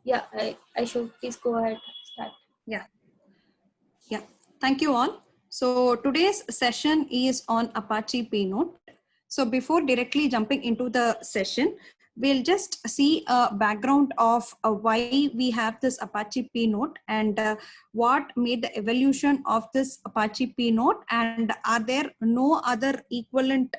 Yeah, I should please go ahead. Start. Yeah, yeah. Thank you all. So today's session is on Apache Paynote. So before directly jumping into the session, we'll just see a background of why we have this Apache Paynote and what made the evolution of this Apache Paynote, and are there no other equivalent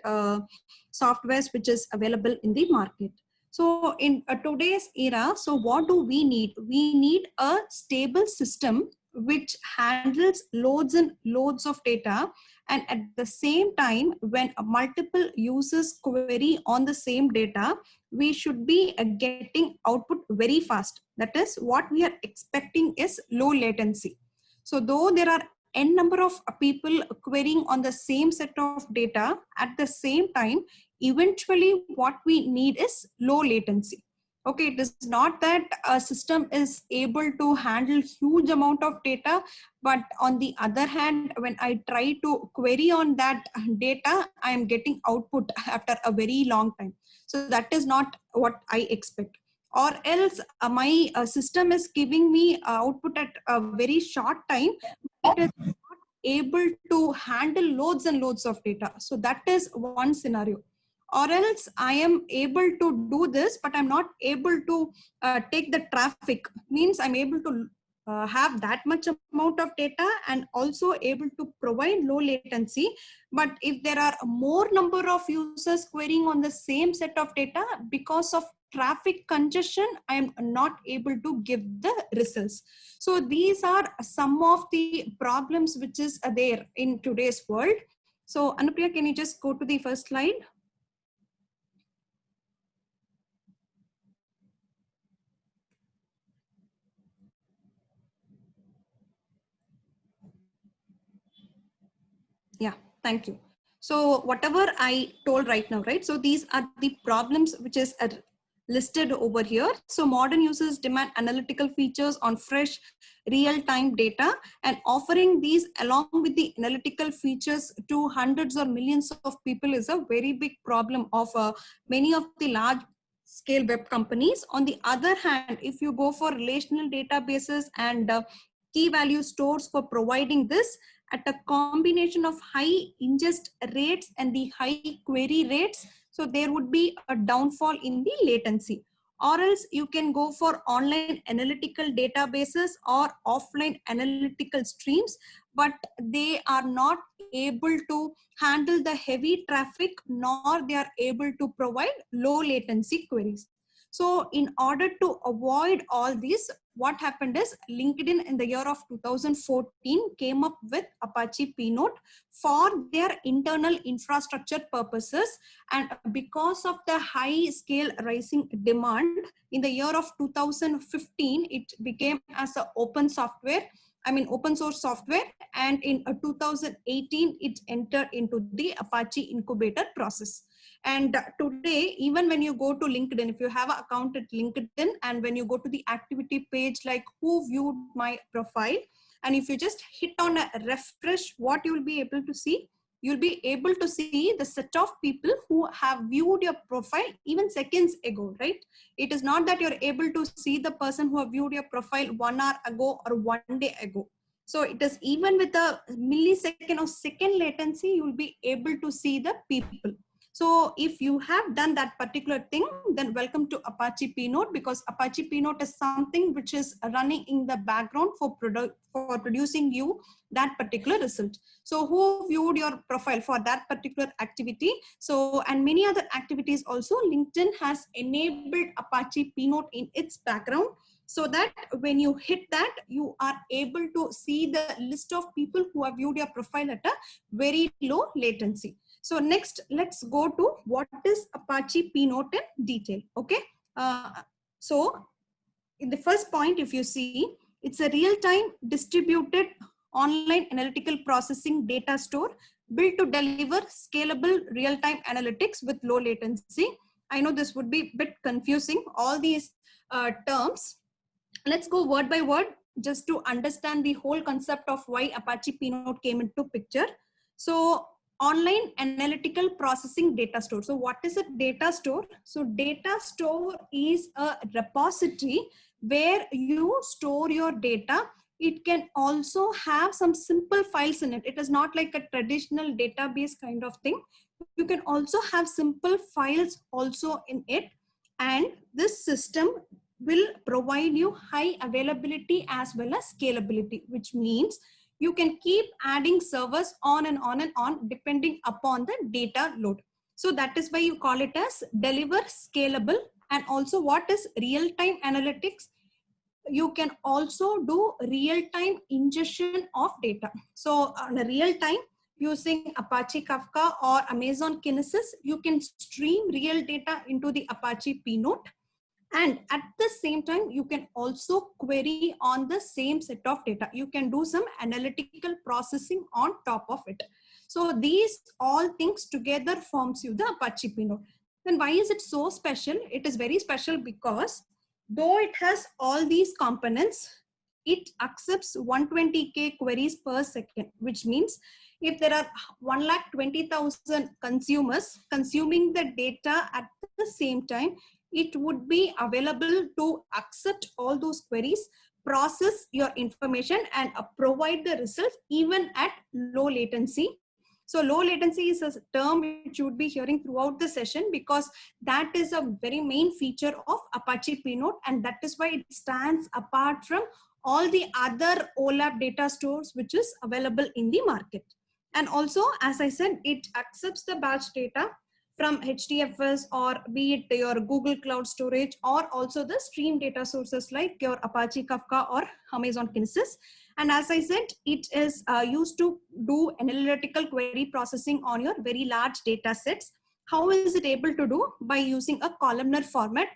softwares which is available in the market. So in today's era, so what do we need? We need a stable system which handles loads and loads of data, and at the same time when multiple users query on the same data, we should be getting output very fast. That is what we are expecting is low latency. So though there are n number of people querying on the same set of data at the same time, eventually what we need is low latency. Okay, it is not that a system is able to handle huge amount of data, but on the other hand, when I try to query on that data, I am getting output after a very long time. So that is not what I expect. Or else my system is giving me output at a very short time, but it is not able to handle loads and loads of data. So that is one scenario. Or else I am able to do this, but I'm not able to take the traffic. Means I'm able to have that much amount of data and also able to provide low latency. But if there are more number of users querying on the same set of data, because of traffic congestion, I am not able to give the results. So these are some of the problems which is there in today's world. So Anupriya, can you just go to the first slide? Yeah, thank you. So whatever I told right now, right? So these are the problems which is listed over here. So modern users demand analytical features on fresh real-time data, and offering these along with the analytical features to hundreds or millions of people is a very big problem of many of the large scale web companies. On the other hand, if you go for relational databases and key value stores for providing this at a combination of high ingest rates and the high query rates, so there would be a downfall in the latency. Or else you can go for online analytical databases or offline analytical streams, but they are not able to handle the heavy traffic, nor they are able to provide low latency queries. So in order to avoid all these, what happened is LinkedIn in the year of 2014 came up with Apache Paynote for their internal infrastructure purposes. And because of the high scale rising demand in the year of 2015, it became as an open source software. And in 2018, it entered into the Apache incubator process. And today, even when you go to LinkedIn, if you have an account at LinkedIn, and when you go to the activity page, like who viewed my profile, and if you just hit on a refresh, what you will be able to see? You'll be able to see the set of people who have viewed your profile even seconds ago, right? It is not that you're able to see the person who have viewed your profile 1 hour ago or 1 day ago. So it is even with a millisecond or second latency, you'll be able to see the people. So if you have done that particular thing, then welcome to Apache Paynote, because Apache Paynote is something which is running in the background for producing you that particular result. So who viewed your profile for that particular activity? So, and many other activities also, LinkedIn has enabled Apache Paynote in its background, so that when you hit that, you are able to see the list of people who have viewed your profile at a very low latency. So next, let's go to what is Apache Paynote in detail. Okay. So in the first point, if you see, it's a real-time distributed online analytical processing data store built to deliver scalable real-time analytics with low latency. I know this would be a bit confusing, all these terms. Let's go word by word just to understand the whole concept of why Apache Paynote came into picture. So online analytical processing data store. So what is a data store? So data store is a repository where you store your data. It can also have some simple files in it. It is not like a traditional database kind of thing. You can also have simple files also in it. And this system will provide you high availability as well as scalability, which means you can keep adding servers on and on and on depending upon the data load. So that is why you call it as deliver scalable. And also what is real-time analytics? You can also do real-time ingestion of data. So on a real-time, using Apache Kafka or Amazon Kinesis, you can stream real data into the Apache Pinot. And at the same time, you can also query on the same set of data. You can do some analytical processing on top of it. So these all things together forms you the Apache Pinot. Then why is it so special? It is very special because though it has all these components, it accepts 120K queries per second, which means if there are 1,20,000 consumers consuming the data at the same time, it would be available to accept all those queries, process your information, and provide the results even at low latency. So low latency is a term which you would be hearing throughout the session because that is a very main feature of Apache Pinot, and that is why it stands apart from all the other OLAP data stores which is available in the market. And also, as I said, it accepts the batch data from HDFS or be it your Google Cloud Storage or also the stream data sources like your Apache Kafka or Amazon Kinesis. And as I said, it is used to do analytical query processing on your very large data sets. How is it able to do? By using a columnar format.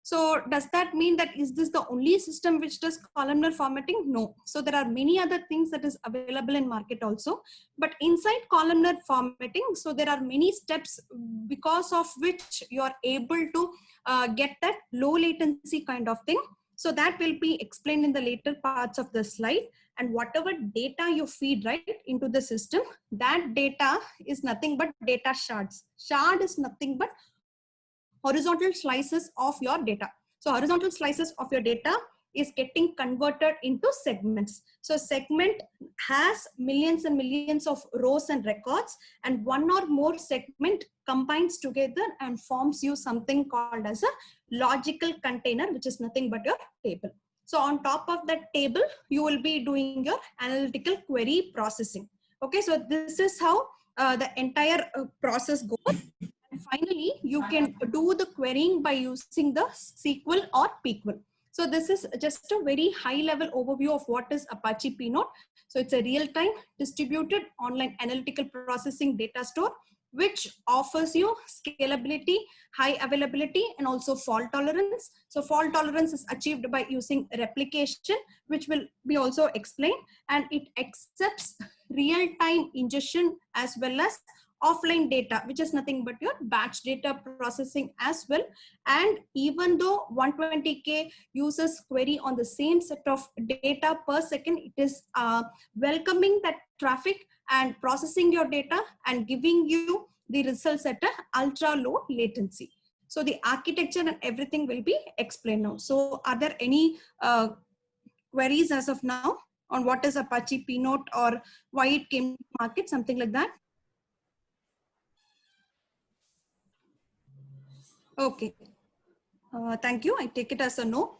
So does that mean that is this the only system which does columnar formatting? No. So there are many other things that is available in market also. But inside columnar formatting, so there are many steps because of which you are able to get that low latency kind of thing. So that will be explained in the later parts of the slide. And whatever data you feed right into the system, that data is nothing but data shards. Shard is nothing but horizontal slices of your data. So horizontal slices of your data is getting converted into segments. So segment has millions and millions of rows and records, and one or more segment combines together and forms you something called as a logical container, which is nothing but your table. So on top of that table, you will be doing your analytical query processing. Okay, so this is how the entire process goes. And finally, you can do the querying by using the SQL or PQL. So this is just a very high level overview of what is Apache Pinot. So it's a real-time distributed online analytical processing data store, which offers you scalability, high availability, and also fault tolerance. So fault tolerance is achieved by using replication, which will be also explained, and it accepts real-time ingestion as well as offline data, which is nothing but your batch data processing as well. And even though 120K users query on the same set of data per second, it is welcoming that traffic and processing your data and giving you the results at an ultra low latency. So the architecture and everything will be explained now. So are there any queries as of now on what is Apache Pinot or why it came to market, something like that? Okay. Thank you. I take it as a no.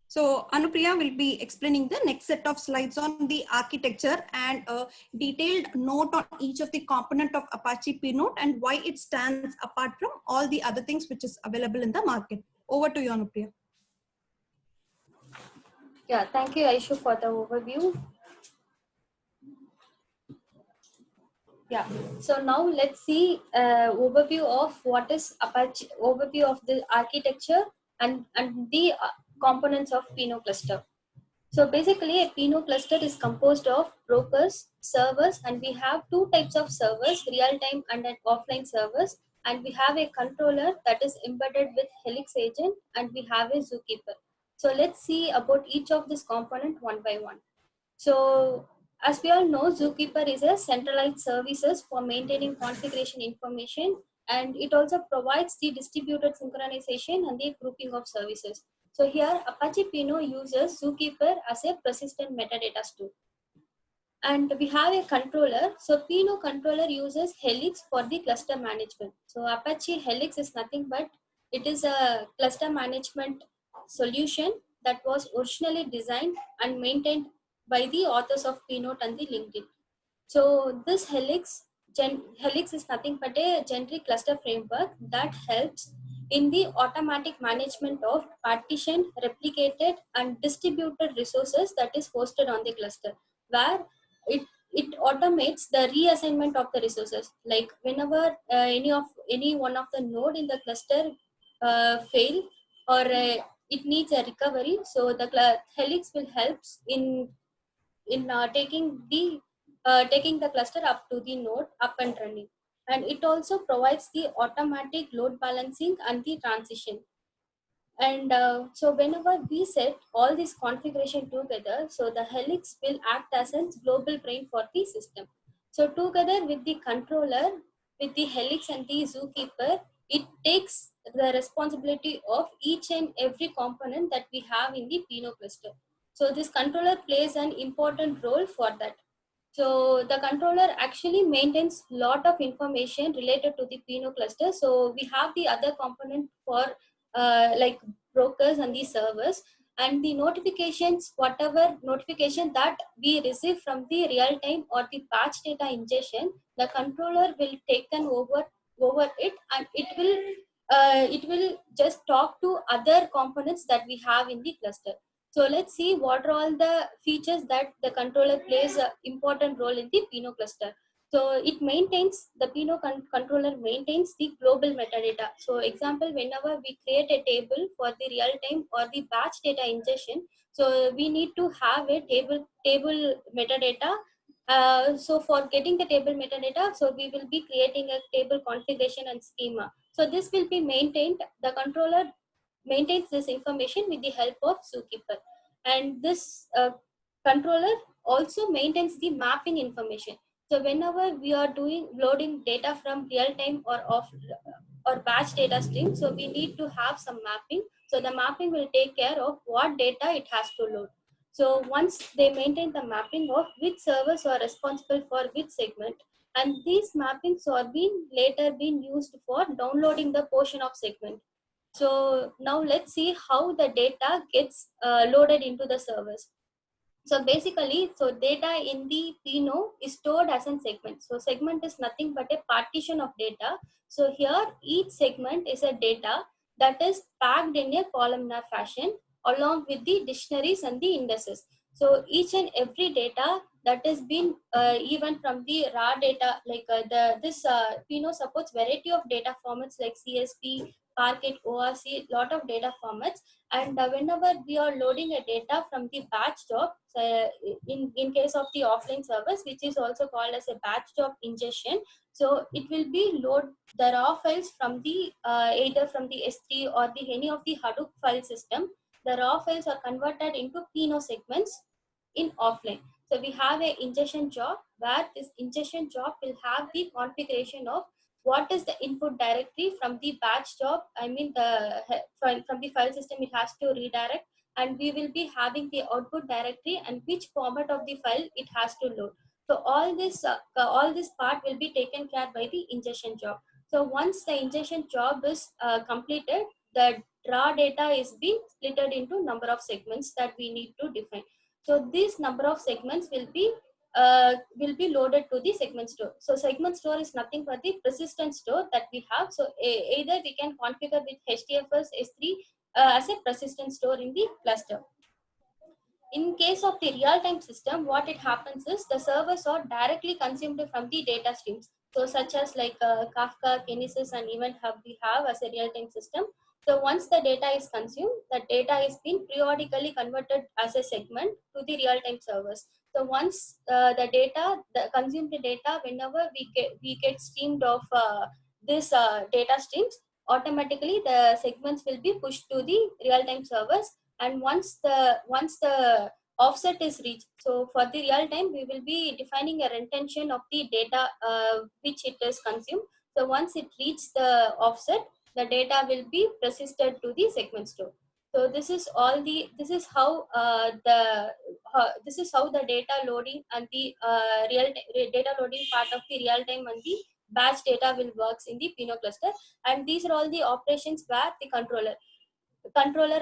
So Anupriya will be explaining the next set of slides on the architecture and a detailed note on each of the component of Apache Pinot and why it stands apart from all the other things which is available in the market. Over to you, Anupriya. Yeah, thank you, Aishu, for the overview. Yeah, so now let's see overview of what is Apache, overview of the architecture and the components of Pinot cluster. So basically a Pinot cluster is composed of brokers, servers, and we have two types of servers, real-time and an offline servers. And we have a controller that is embedded with Helix agent, and we have a Zookeeper. So let's see about each of this component one by one. So as we all know, Zookeeper is a centralized services for maintaining configuration information, and it also provides the distributed synchronization and the grouping of services. So here Apache Pinot uses Zookeeper as a persistent metadata store. And we have a controller. So Pinot controller uses Helix for the cluster management. So Apache Helix is nothing but it is a cluster management solution that was originally designed and maintained by the authors of Pinot and the LinkedIn. So this Helix is nothing but a generic cluster framework that helps in the automatic management of partitioned, replicated, and distributed resources that is hosted on the cluster, where it it automates the reassignment of the resources. Like whenever any one of the node in the cluster fail, or it needs a recovery, so the Helix will helps in taking the cluster up to the node up and running. And it also provides the automatic load balancing and the transition. And so whenever we set all this configuration together, so the Helix will act as a global brain for the system. So together with the controller, with the Helix and the Zookeeper, it takes the responsibility of each and every component that we have in the Pinot cluster. So this controller plays an important role for that. So the controller actually maintains lot of information related to the Pinot cluster. So we have the other component for like brokers and the servers, and the notifications, whatever notification that we receive from the real time or the batch data ingestion, the controller will take over it, and it will just talk to other components that we have in the cluster. So let's see what are all the features that the controller plays an important role in the Pinot cluster. So it maintains, the Pinot controller maintains the global metadata. So example, whenever we create a table for the real time or the batch data ingestion, so we need to have a table metadata. So for getting the table metadata, so we will be creating a table configuration and schema. So this will be maintained. The controller maintains this information with the help of Zookeeper. And this controller also maintains the mapping information. So whenever we are doing loading data from real time or batch data stream, so we need to have some mapping. So the mapping will take care of what data it has to load. So once they maintain the mapping of which servers are responsible for which segment, and these mappings are being later been used for downloading the portion of segment. So now let's see how the data gets loaded into the servers. So basically, so data in the Pinot is stored as a segment. So segment is nothing but a partition of data. So here each segment is a data that is packed in a columnar fashion along with the dictionaries and the indices. So each and every data that is been even from the raw data, like this Pinot supports variety of data formats like CSV, Parquet, ORC, lot of data formats. And whenever we are loading a data from the batch job, in case of the offline service, which is also called as a batch job ingestion, so it will be load the raw files from the either from the S3 or the any of the Hadoop file system. The raw files are converted into Pinot segments in offline. So we have a ingestion job where this ingestion job will have the configuration of what is the input directory from the batch job. I mean from the file system it has to redirect, and we will be having the output directory and which format of the file it has to load. So all this part will be taken care by the ingestion job. So once the ingestion job is completed, the raw data is being splitted into number of segments that we need to define. So this number of segments will be loaded to the segment store. So segment store is nothing but the persistent store that we have. So either we can configure with HDFS S3 as a persistent store in the cluster. In case of the real-time system, what it happens is the servers are directly consumed from the data streams. So such as like Kafka, Kinesis, and Event Hub we have as a real-time system. So once the data is consumed, the data is being periodically converted as a segment to the real-time servers. So once the consumed data, whenever we get streamed of this data streams, automatically the segments will be pushed to the real-time servers. And once the offset is reached. So for the real time, we will be defining a retention of the data which it is consumed. So once it reaches the offset, the data will be persisted to the segment store. So this is all the this is how the data loading and the data loading part of the real time and the batch data will works in the Pinot cluster. And these are all the operations where the controller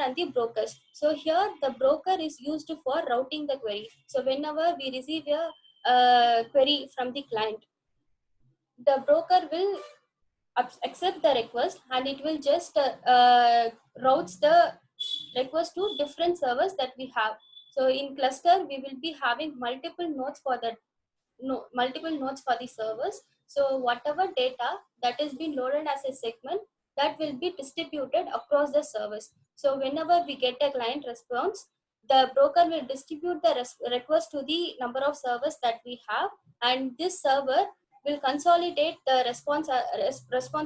and the brokers. So here the broker is used for routing the query. So whenever we receive a query from the client, the broker will accept the request and it will just routes the request to different servers that we have. So in cluster, we will be having multiple nodes for that, no, multiple nodes for the servers. So whatever data that is being loaded as a segment, that will be distributed across the servers. So whenever we get a client response, the broker will distribute the request to the number of servers that we have, and this server will consolidate the response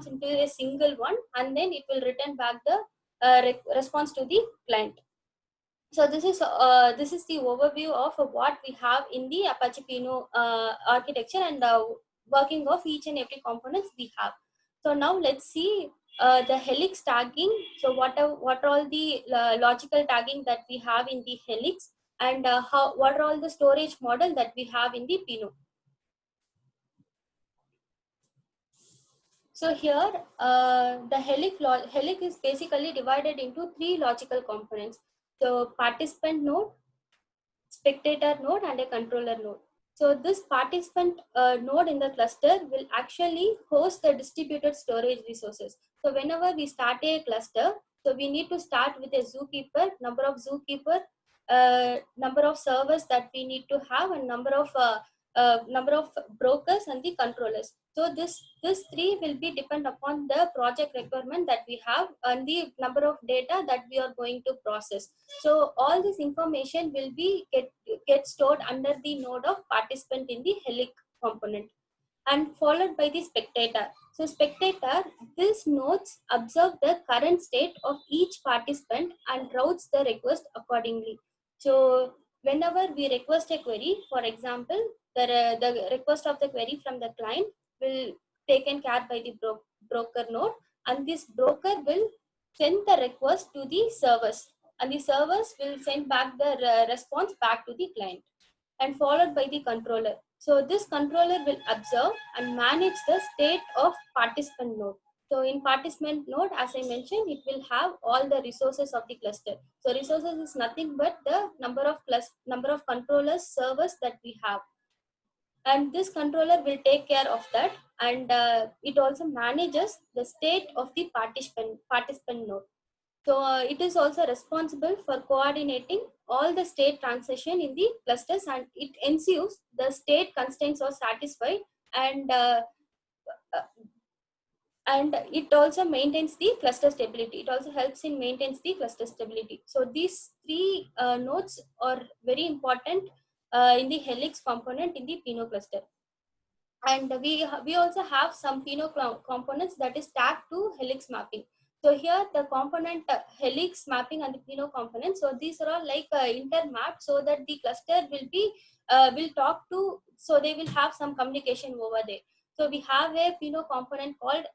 into a single one, and then it will return back the response to the client. So this is the overview of what we have in the Apache Pinot architecture and working of each and every components we have. So now let's see the helix tagging. So what are all the logical tagging that we have in the helix, and what are all the storage model that we have in the Pinot. So here, the helix is basically divided into three logical components. So participant node, spectator node, and a controller node. So this participant node in the cluster will actually host the distributed storage resources. So whenever we start a cluster, so we need to start with a zookeeper, number of servers that we need to have, and number of brokers and the controllers. So this three will be depend upon the project requirement that we have and the number of data that we are going to process. So all this information will be get stored under the node of participant in the helix component, and followed by the spectator. So spectator, these nodes observe the current state of each participant and routes the request accordingly. So whenever we request a query, for example, the request of the query from the client will taken care by the broker node, and this broker will send the request to the servers, and the servers will send back the response back to the client, and followed by the controller. So this controller will observe and manage the state of participant node. So in participant node, as I mentioned, it will have all the resources of the cluster. So resources is nothing but the number of controllers servers that we have, and this controller will take care of that, and it also manages the state of the participant node. So it is also responsible for coordinating all the state transition in the clusters, and it ensures the state constraints are satisfied, and it also maintains the cluster stability. It also helps in maintains the cluster stability. So these three nodes are very important in the helix component in the Pinot cluster. And we also have some Pinot components that is tagged to helix mapping. So here the component helix mapping and the Pinot components. So these are all like intermapped, so that the cluster will talk to. So they will have some communication over there. So we have a Pinot component called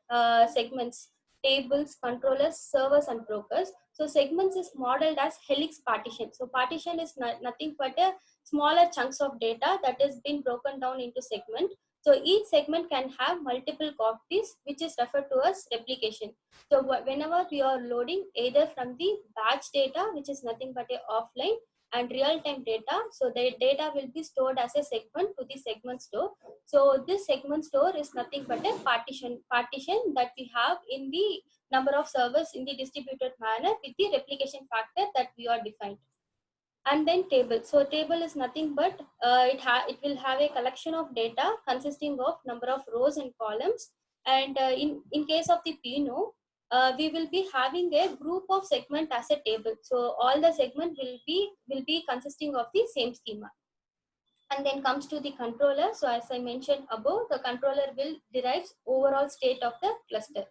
segments, tables, controllers, servers, and brokers. So segments is modeled as helix partition. So partition is nothing but a smaller chunks of data that has been broken down into segment. So each segment can have multiple copies, which is referred to as replication. So whenever we are loading either from the batch data, which is nothing but a offline, and real-time data, so the data will be stored as a segment to the segment store. So this segment store is nothing but a partition that we have in the number of servers in the distributed manner with the replication factor that we are defined. And then table. So table is nothing but it will have a collection of data consisting of number of rows and columns. And in case of the Pinot, we will be having a group of segment as a table. So all the segment will be consisting of the same schema. And then comes to the controller. So as I mentioned above, the controller will derive overall state of the cluster.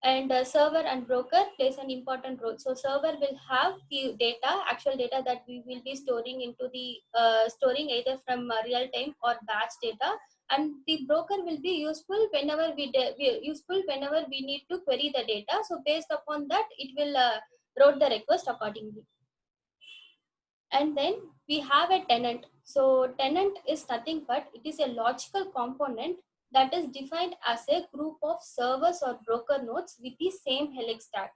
and server and broker plays an important role. So server will have the data, actual data that we will be storing into the storing either from real time or batch data, and the broker will be useful whenever we need to query the data. So based upon that, it will route the request accordingly. And then we have a tenant. So tenant is nothing but it is a logical component that is defined as a group of servers or broker nodes with the same Helix stack.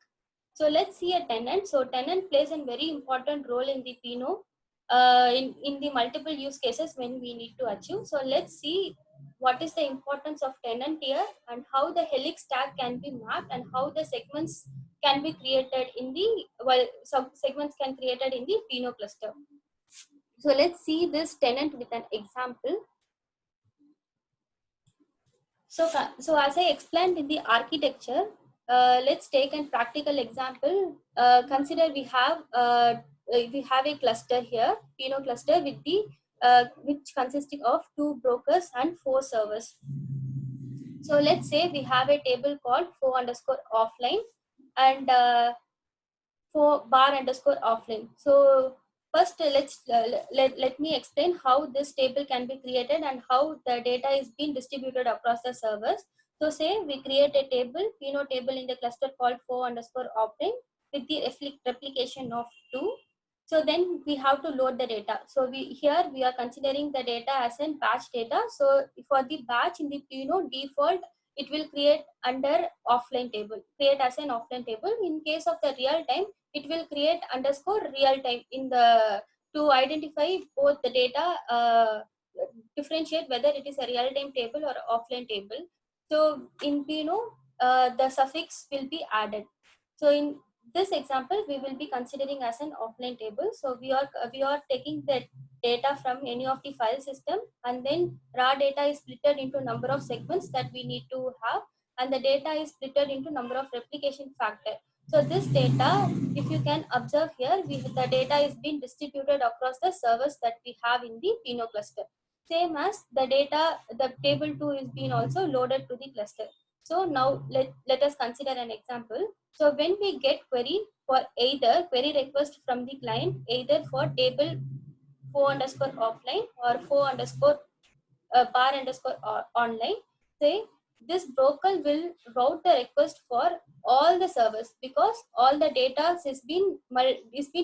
So let's see a tenant. So tenant plays a very important role in the Pinot in the multiple use cases when we need to achieve. So let's see what is the importance of tenant here and how the Helix stack can be mapped and how the segments can be created in the sub segments can created in the Pinot cluster. So let's see this tenant with an example. So as I explained in the architecture, let's take a practical example. Consider we have a cluster here, Pinot cluster with the which consisting of 2 brokers and 4 servers. So let's say we have a table called _offline and for bar underscore offline. So first let me explain how this table can be created and how the data is being distributed across the servers. So say we create a table, Pinot table in the cluster called for underscore offline with the replication of 2. So then we have to load the data. So we are considering the data as a batch data. So for the batch in the Pinot default, it will create under offline table, create as an offline table. In case of the real time, it will create underscore real time in the to identify both the data, differentiate whether it is a real time table or offline table. So in Pinot, the suffix will be added. So in this example, we will be considering as an offline table. So we are taking the data from any of the file system, and then raw data is split into number of segments that we need to have, and the data is split into number of replication factor. So this data, if you can observe here, the data is being distributed across the servers that we have in the Pinot cluster. Same as the data, the table 2 is being also loaded to the cluster. So now let us consider an example. So when we get query for either query request from the client, either for table 4 underscore offline or 4 underscore bar underscore online, say this broker will route the request for all the servers because all the data is being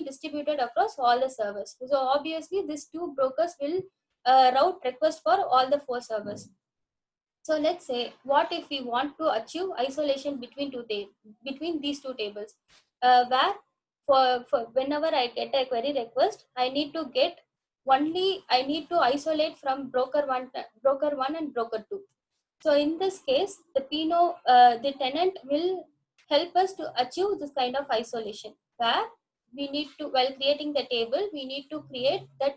distributed across all the servers. So obviously these 2 brokers will route request for all the 4 servers. So let's say, what if we want to achieve isolation between these 2 tables, where for whenever I get a query request, I need to isolate from broker one and broker 2. So in this case, the tenant will help us to achieve this kind of isolation, where we need to, while creating the table, we need to create the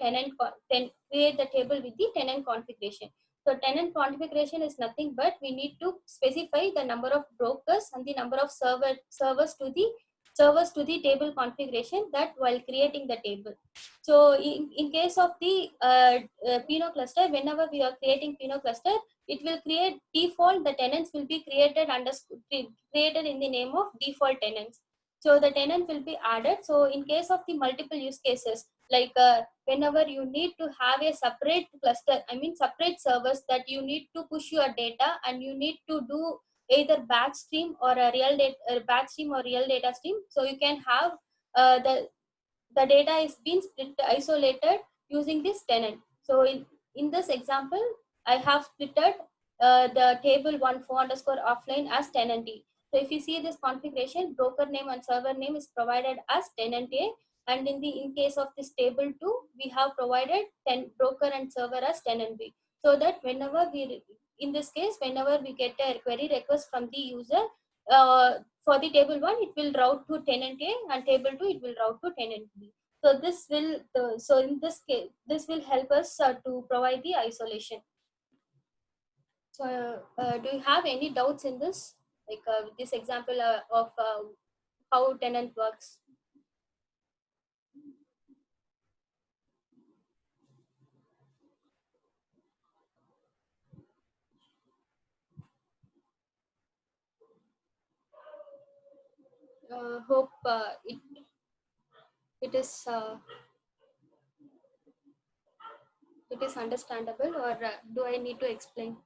create the table with the tenant configuration. So tenant configuration is nothing but we need to specify the number of brokers and the number of servers to the table configuration that while creating the table. So in case of the Pinot cluster, whenever we are creating Pinot cluster, it will create default, the tenants will be created in the name of default tenants. So the tenant will be added. So in case of the multiple use cases, like whenever you need to have a separate cluster, separate servers that you need to push your data and you need to do either batch stream or a batch stream or real data stream. So you can have the data is being split isolated using this tenant. So in this example, I have splitted the table 1 4 underscore offline as tenant E. So if you see this configuration, broker name and server name is provided as tenant A, and in case of this table 2, we have provided broker and server as tenant B. So that whenever in this case, whenever we get a query request from the user, for the table 1, it will route to tenant A, and table 2, it will route to tenant B. So so in this case, this will help us to provide the isolation. So do you have any doubts in this, like this example of how tenant works? Hope it is understandable, or do I need to explain?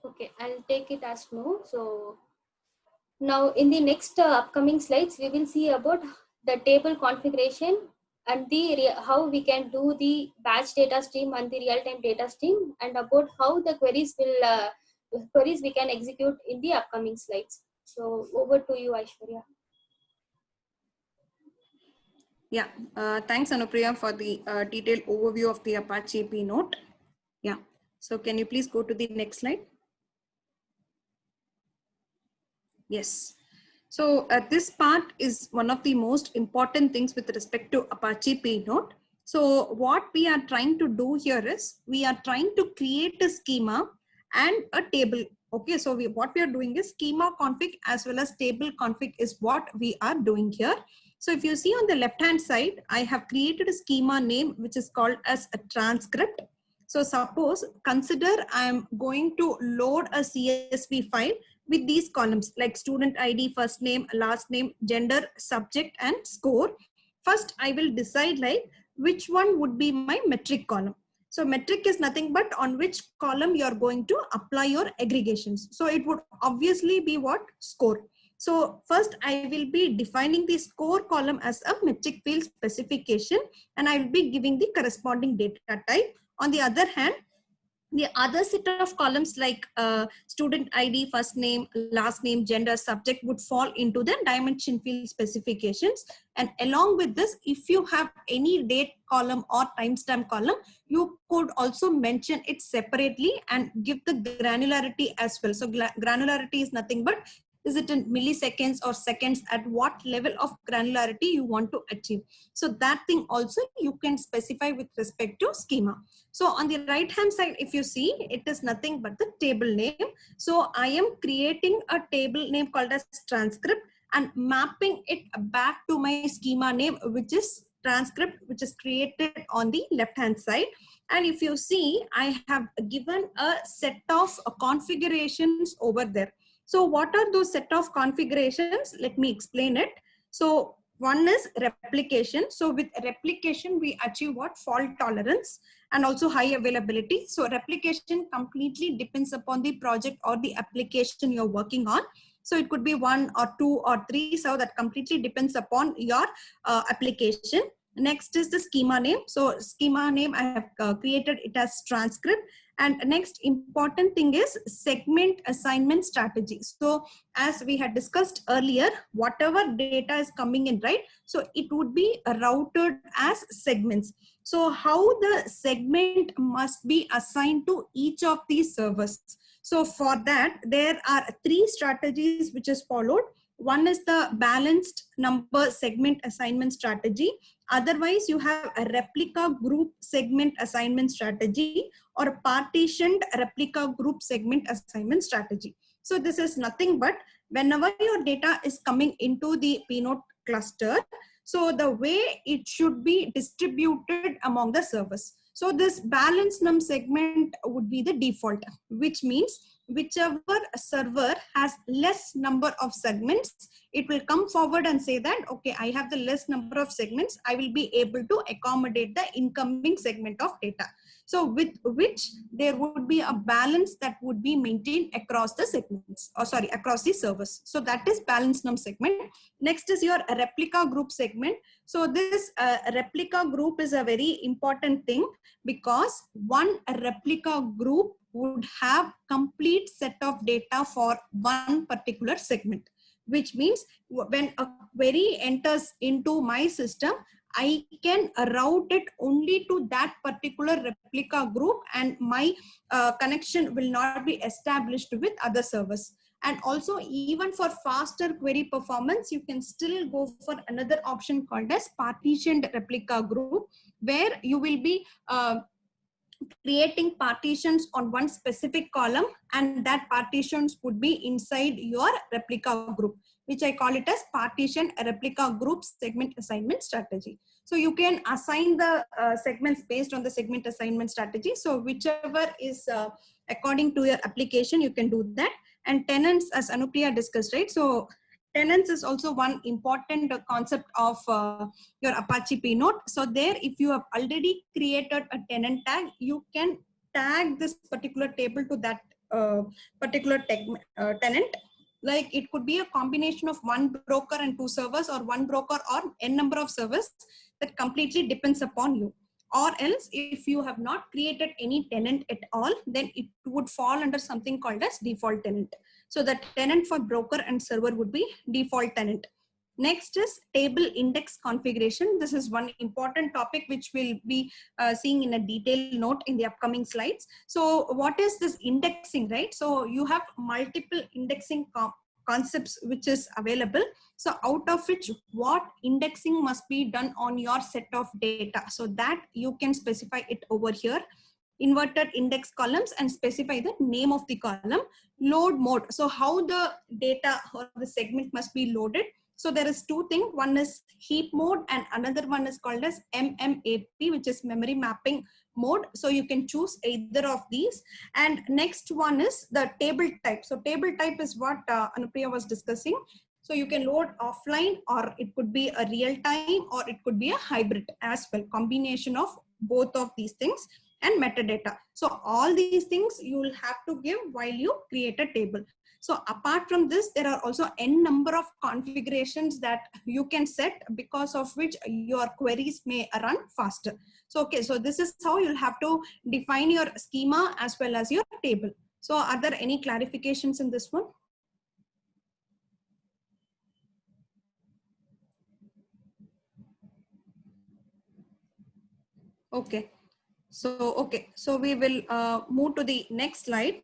Okay, I'll take it as no. So now in the next upcoming slides, we will see about the table configuration and how we can do the batch data stream and the real-time data stream, and about how the queries we can execute in the upcoming slides. So over to you, Aishwarya. Yeah, thanks Anupriya for the detailed overview of the Apache P-Note. Yeah, so can you please go to the next slide? Yes. So this part is one of the most important things with respect to Apache P-Note. So what we are trying to do here is we are trying to create a schema and a table. Okay, so what we are doing is schema config as well as table config is what we are doing here. So if you see on the left hand side, I have created a schema name which is called as a transcript. So suppose consider I am going to load a CSV file with these columns like student ID, first name, last name, gender, subject, and score. First, I will decide like which one would be my metric column. So metric is nothing but on which column you are going to apply your aggregations. So it would obviously be what? Score. So first I will be defining the score column as a metric field specification, and I will be giving the corresponding data type. On the other hand, the other set of columns like student ID, first name, last name, gender, subject would fall into the dimension field specifications. And along with this, if you have any date column or timestamp column, you could also mention it separately and give the granularity as well. So granularity is nothing but is it in milliseconds or seconds, at what level of granularity you want to achieve. So that thing also you can specify with respect to schema. So on the right hand side, if you see, it is nothing but the table name. So I am creating a table name called as transcript and mapping it back to my schema name, which is transcript, which is created on the left hand side. And if you see, I have given a set of configurations over there. So what are those set of configurations? Let me explain it. So one is replication. So with replication, we achieve what? Fault tolerance and also high availability. So replication completely depends upon the project or the application you're working on. So it could be 1 or 2 or 3. So that completely depends upon your application. Next is the schema name. So schema name, I have created it as transcript. And next important thing is segment assignment strategy. So as we had discussed earlier, whatever data is coming in, right? So it would be routed as segments. So how the segment must be assigned to each of these servers. So for that, there are 3 strategies which is followed. One is the balanced number segment assignment strategy. Otherwise, you have a replica group segment assignment strategy or a partitioned replica group segment assignment strategy. So this is nothing but whenever your data is coming into the P-Note cluster, so the way it should be distributed among the servers. So this balanced num segment would be the default, which means whichever server has less number of segments, it will come forward and say that, okay, I have the less number of segments, I will be able to accommodate the incoming segment of data. So with which there would be a balance that would be maintained across the segments, or sorry, across the servers. So that is balanced num segment. Next is your replica group segment. So this replica group is a very important thing because one replica group would have complete set of data for one particular segment, which means when a query enters into my system, I can route it only to that particular replica group, and my connection will not be established with other servers. And also, even for faster query performance, you can still go for another option called as partitioned replica group, where you will be creating partitions on one specific column, and that partitions would be inside your replica group, which I call it as partition replica group segment assignment strategy. So you can assign the segments based on the segment assignment strategy. So whichever is according to your application, you can do that. And tenants, as Anupriya discussed, right? So tenants is also one important concept of your Apache Pinode. So there, if you have already created a tenant tag, you can tag this particular table to that particular tenant. Like it could be a combination of one broker and two servers, or one broker or n number of servers. That completely depends upon you. Or else, if you have not created any tenant at all, then it would fall under something called as default tenant. So the tenant for broker and server would be default tenant. Next is table index configuration. This is one important topic which we'll be seeing in a detailed note in the upcoming slides. So what is this indexing, right? So you have multiple indexing concepts which is available. So out of which, what indexing must be done on your set of data. So that you can specify it over here. Inverted index columns, and specify the name of the column. Load mode. So how the data or the segment must be loaded. So there is two things. One is heap mode and another one is called as MMAP, which is memory mapping mode. So you can choose either of these. And next one is the table type. So table type is what Anupriya was discussing. So you can load offline, or it could be a real time, or it could be a hybrid as well. Combination of both of these things. And metadata. So all these things you will have to give while you create a table. So apart from this, there are also n number of configurations that you can set, because of which your queries may run faster. So, okay, so this is how you'll have to define your schema as well as your table. So are there any clarifications in this one? Okay. So, okay, so we will move to the next slide.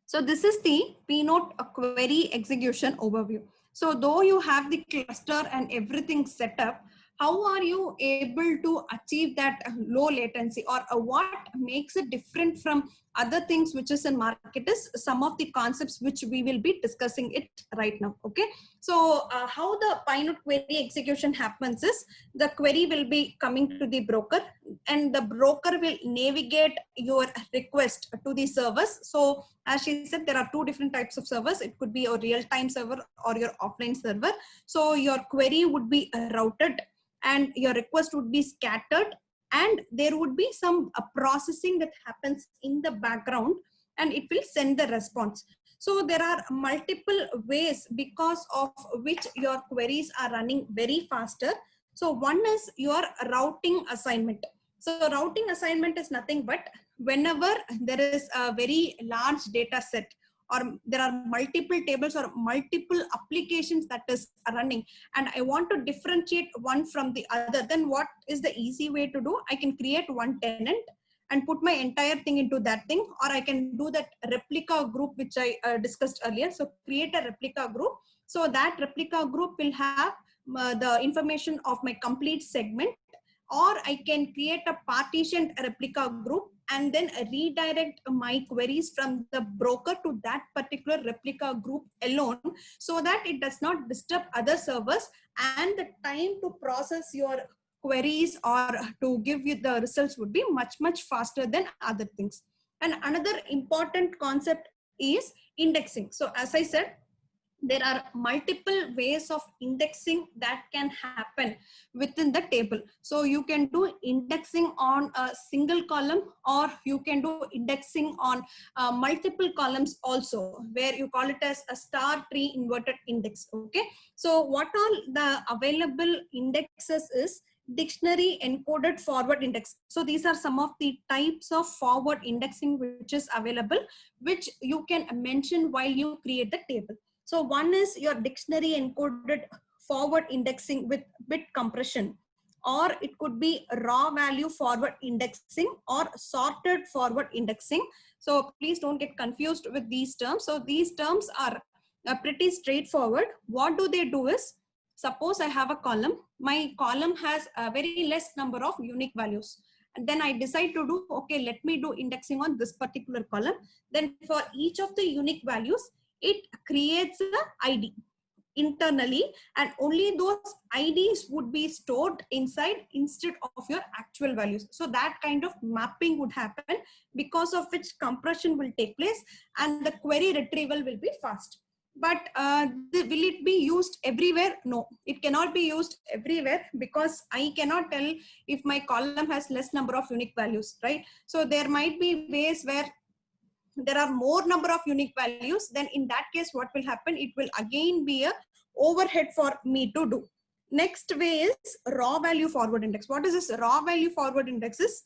So this is the Pinode query execution overview. So though you have the cluster and everything set up, how are you able to achieve that low latency, or what makes it different from other things which is in market is some of the concepts which we will be discussing it right now. Okay. So how the Pinode query execution happens is, the query will be coming to the broker, and the broker will navigate your request to the servers. So as she said, there are two different types of servers. It could be a real-time server or your offline server. So your query would be routed and your request would be scattered, and there would be some processing that happens in the background, and it will send the response. So there are multiple ways because of which your queries are running very faster. So one is your routing assignment. So routing assignment is nothing but whenever there is a very large data set, or there are multiple tables or multiple applications that is running, and I want to differentiate one from the other, then what is the easy way to do? I can create one tenant and put my entire thing into that thing, or I can do that replica group which I discussed earlier. So create a replica group. So that replica group will have the information of my complete segment, or I can create a partitioned replica group and then redirect my queries from the broker to that particular replica group alone, so that it does not disturb other servers, and the time to process your queries or to give you the results would be much, much faster than other things. And another important concept is indexing. So as I said, there are multiple ways of indexing that can happen within the table. So you can do indexing on a single column, or you can do indexing on multiple columns also, where you call it as a star tree inverted index. Okay. So what all the available indexes is dictionary encoded forward index. So these are some of the types of forward indexing which is available, which you can mention while you create the table. So one is your dictionary encoded forward indexing with bit compression, or it could be raw value forward indexing or sorted forward indexing. So please don't get confused with these terms. So these terms are pretty straightforward. What do they do is, suppose I have a column, my column has a very less number of unique values. And then I decide to do, okay, let me do indexing on this particular column. Then for each of the unique values, it creates an ID. internally, and only those IDs would be stored inside instead of your actual values. So that kind of mapping would happen, because of which compression will take place and the query retrieval will be fast. But will it be used everywhere? No, it cannot be used everywhere, because I cannot tell if my column has less number of unique values, right? So there might be ways where there are more number of unique values. Then in that case, what will happen? It will again be a overhead for me to do. Next way is raw value forward index. What is this raw value forward index? Is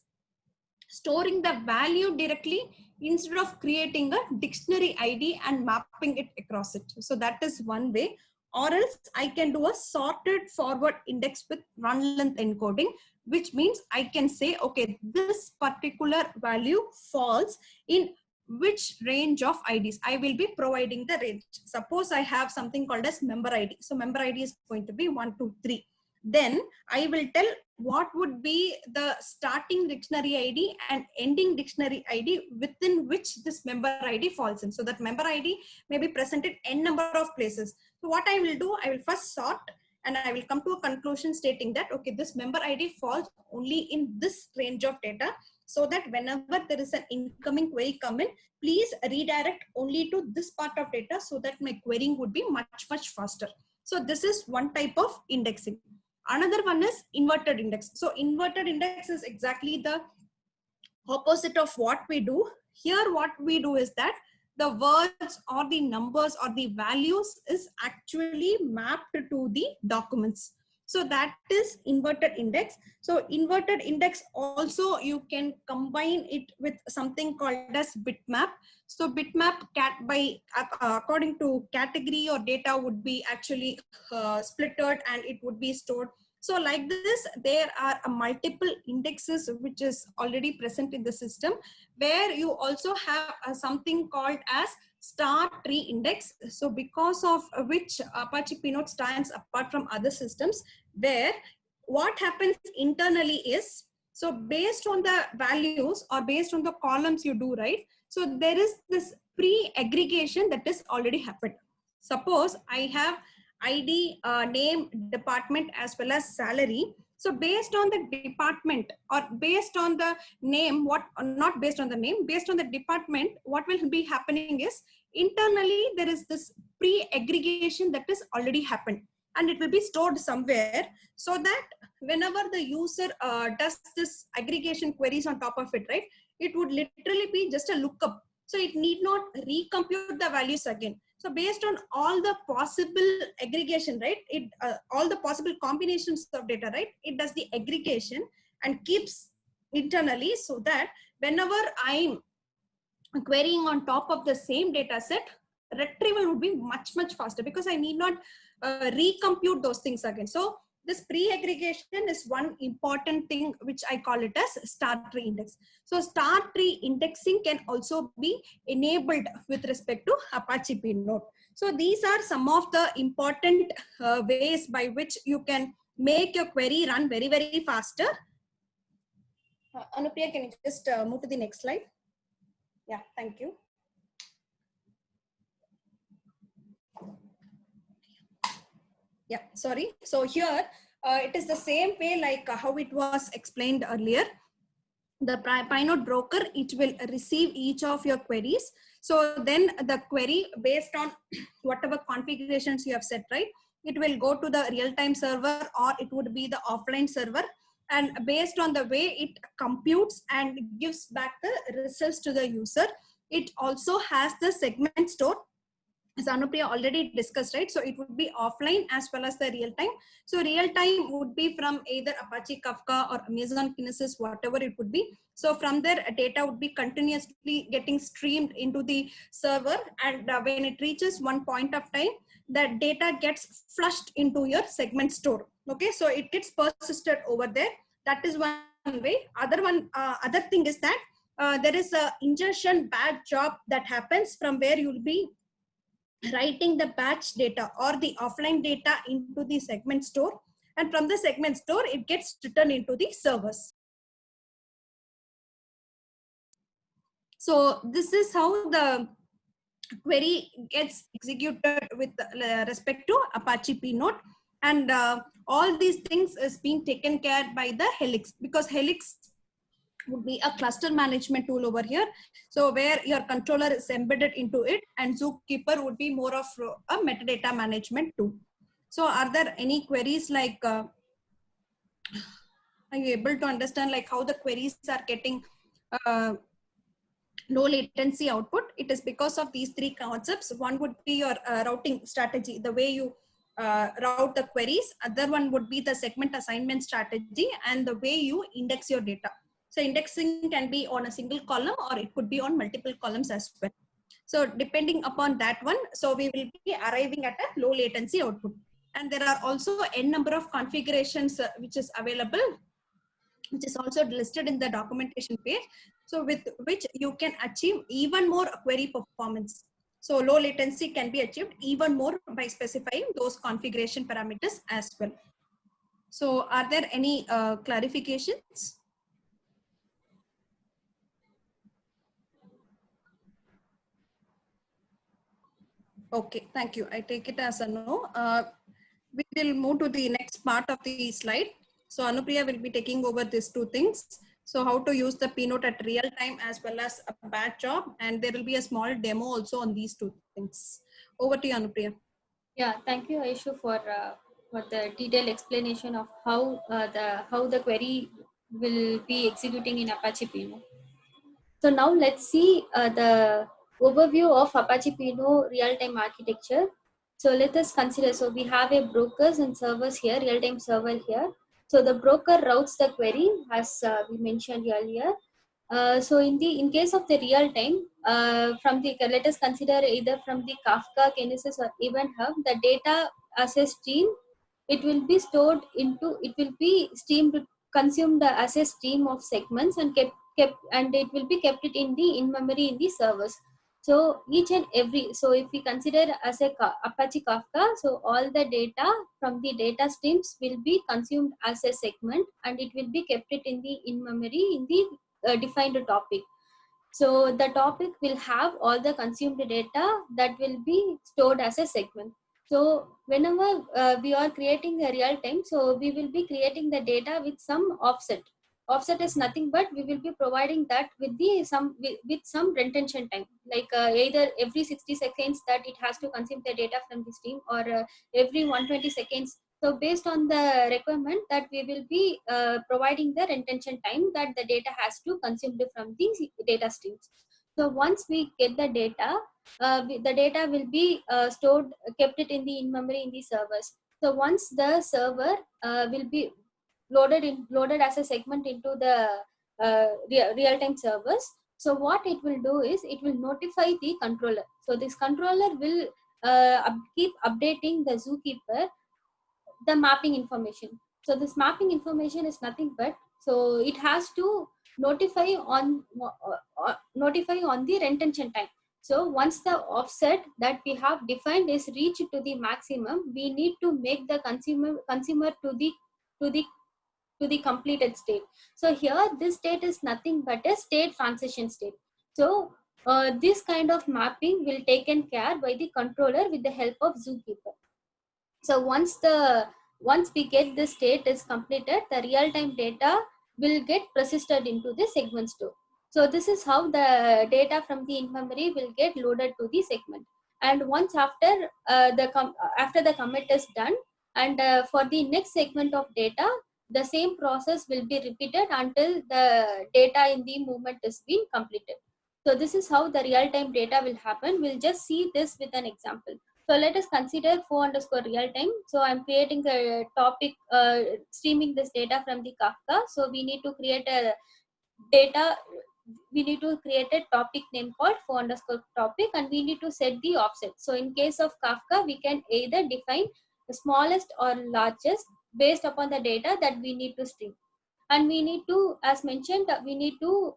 storing the value directly instead of creating a dictionary ID and mapping it across it. So that is one way. Or else I can do a sorted forward index with run length encoding, which means I can say, okay, this particular value falls in which range of IDs. I will be providing the range. Suppose I have something called as member ID. So member ID is going to be 1, 2, 3. Then I will tell what would be the starting dictionary ID and ending dictionary ID within which this member ID falls in. So that member ID may be present in n number of places. So what I will do, I will first sort, and I will come to a conclusion stating that, okay, this member ID falls only in this range of data, so that whenever there is an incoming query come in, please redirect only to this part of data, so that my querying would be much, much faster. So this is one type of indexing. Another one is inverted index. So inverted index is exactly the opposite of what we do. Here what we do is that the words or the numbers or the values is actually mapped to the documents. So that is inverted index. So inverted index also you can combine it with something called as bitmap. So bitmap according to category or data would be actually splitted and it would be stored. So like this, there are multiple indexes which is already present in the system, where you also have something called as star tree index. So because of which Apache Pinode stands apart from other systems, where what happens internally is, so based on the values or based on the columns you do, right? So there is this pre-aggregation that is already happened. Suppose I have ID, name, department, as well as salary. So based on the department or based on the name, not based on the name, based on the department, what will be happening is internally there is this pre-aggregation that is already happened, and it will be stored somewhere, so that whenever the user does this aggregation queries on top of it, right, it would literally be just a lookup. So it need not recompute the values again. So based on all the possible aggregation, right, all the possible combinations of data, right, it does the aggregation and keeps internally, so that whenever I'm querying on top of the same data set, retrieval would be much, much faster, because I need not recompute those things again. So this pre-aggregation is one important thing which I call it as star tree index. So star tree indexing can also be enabled with respect to Apache Pinode. So these are some of the important ways by which you can make your query run very, very faster. Anupriya, can you just move to the next slide? Yeah, thank you. Yeah, sorry. So here it is the same way like how it was explained earlier. The Pinode broker, it will receive each of your queries. So then the query, based on whatever configurations you have set, right, it will go to the real-time server, or it would be the offline server. And based on the way it computes and gives back the results to the user, it also has the segment store, as Anupriya already discussed, right? So it would be offline as well as the real time. So real time would be from either Apache Kafka or Amazon Kinesis, whatever it would be. So from there, data would be continuously getting streamed into the server, and when it reaches one point of time, that data gets flushed into your segment store. Okay, so it gets persisted over there. That is one way. Other thing is that there is a ingestion batch job that happens, from where you'll be writing the batch data or the offline data into the segment store, and from the segment store it gets written into the servers. So this is how the query gets executed with respect to Apache Pinode. And all these things is being taken care by the Helix, because Helix would be a cluster management tool over here. So where your controller is embedded into it, and Zookeeper would be more of a metadata management tool. So are there any queries like, are you able to understand like how the queries are getting low latency output? It is because of these three concepts. One would be your routing strategy, the way you route the queries. Other one would be the segment assignment strategy, and the way you index your data. So indexing can be on a single column, or it could be on multiple columns as well. So depending upon that one, so we will be arriving at a low latency output. And there are also n number of configurations which is available, which is also listed in the documentation page. So with which you can achieve even more query performance. So low latency can be achieved even more by specifying those configuration parameters as well. So are there any clarifications? Okay, thank you. I take it as a no. We will move to the next part of the slide. So Anupriya will be taking over these two things. So how to use the Pinode at real time as well as a batch job. And there will be a small demo also on these two things. Over to you, Anupriya. Yeah, thank you, Aishu, for the detailed explanation of how the query will be executing in Apache Pinode. So now let's see the overview of Apache Pinode real-time architecture. So let us consider, so we have a brokers and servers here, real-time server here. So the broker routes the query as we mentioned earlier. So in case of the real time, from the, let us consider either from the Kafka, Kinesis or Event Hub, the data as a stream, it will be stored into, it will be streamed, consumed as a stream of segments and kept, and it will be kept it in the in memory in the servers. So each and every, so if we consider as a Apache Kafka, so all the data from the data streams will be consumed as a segment, and it will be kept it in the in memory in the defined topic. So the topic will have all the consumed data that will be stored as a segment. So whenever we are creating a real time, so we will be creating the data with some offset. Offset is nothing but we will be providing that with the with some retention time, like either every 60 seconds that it has to consume the data from the stream, or every 120 seconds. So based on the requirement that we will be providing the retention time that the data has to consume from these data streams. So once we get the data, the data will be stored, kept it in the in memory in the servers. So once the server will be loaded as a segment into the real-time servers. So what it will do is it will notify the controller. So this controller will keep updating the Zookeeper the mapping information. So this mapping information is nothing but, so it has to notify on the retention time. So once the offset that we have defined is reached to the maximum, we need to make the consumer to the to the completed state. So here this state is nothing but a state transition state. So this kind of mapping will taken care by the controller with the help of Zookeeper. So once we get the state is completed, the real-time data will get persisted into the segment store. So this is how the data from the in-memory will get loaded to the segment. And once after after the commit is done, and for the next segment of data, the same process will be repeated until the data in the movement is being completed. So this is how the real-time data will happen. We'll just see this with an example. So let us consider foo underscore real time. So I'm creating a topic, streaming this data from the Kafka. So we need to create a data, we need to create a topic name called foo underscore topic, and we need to set the offset. So in case of Kafka, we can either define the smallest or largest based upon the data that we need to stream. And we need to, as mentioned, we need to